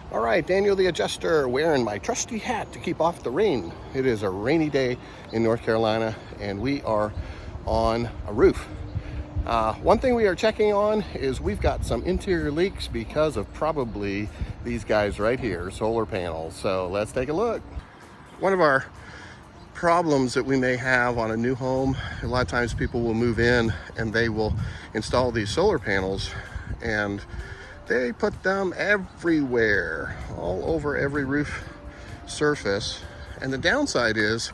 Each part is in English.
All right, Daniel the Adjuster, wearing my trusty hat to keep off the rain. It is a rainy day in North Carolina, and we are on a roof. One thing we are checking on is we've got some interior leaks because of probably these guys right here, solar panels. So let's take a look. One of our problems that we may have on a new home, a lot of times people will move in and they will install these solar panels, and they put them everywhere, all over every roof surface. And the downside is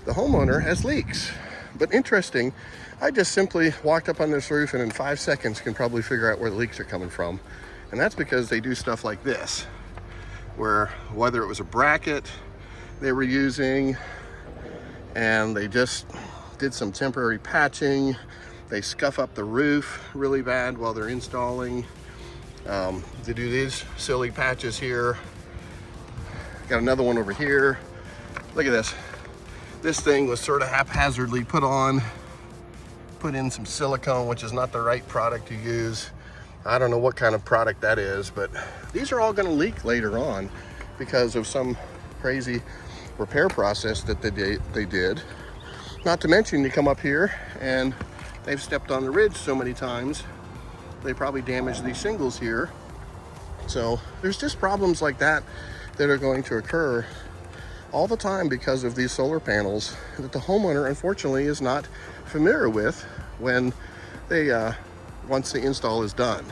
the homeowner has leaks. But interesting, I just simply walked up on this roof and in 5 seconds can probably figure out where the leaks are coming from. And that's because they do stuff like this, where whether it was a bracket they were using and they just did some temporary patching, they scuff up the roof really bad while they're installing. They do these silly patches here. Got another one over here. Look at this. This thing was sort of haphazardly put in some silicone, which is not the right product to use. I don't know what kind of product that is, but these are all going to leak later on because of some crazy repair process that they did. Not to mention, you come up here and they've stepped on the ridge so many times, they probably damaged these shingles here. So there's just problems like that that are going to occur all the time because of these solar panels that the homeowner unfortunately is not familiar with when they once the install is done.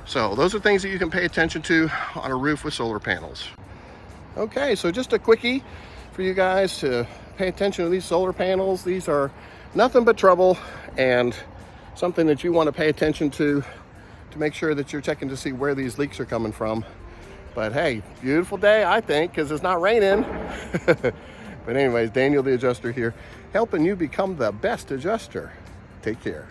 So those are things that you can pay attention to on a roof with solar panels. Okay, so just a quickie for you guys to pay attention to these solar panels. These are nothing but trouble, and something that you want to pay attention to make sure that you're checking to see where these leaks are coming from. But hey, beautiful day, I think, because it's not raining. But anyways, Daniel the Adjuster here, helping you become the best adjuster. Take care.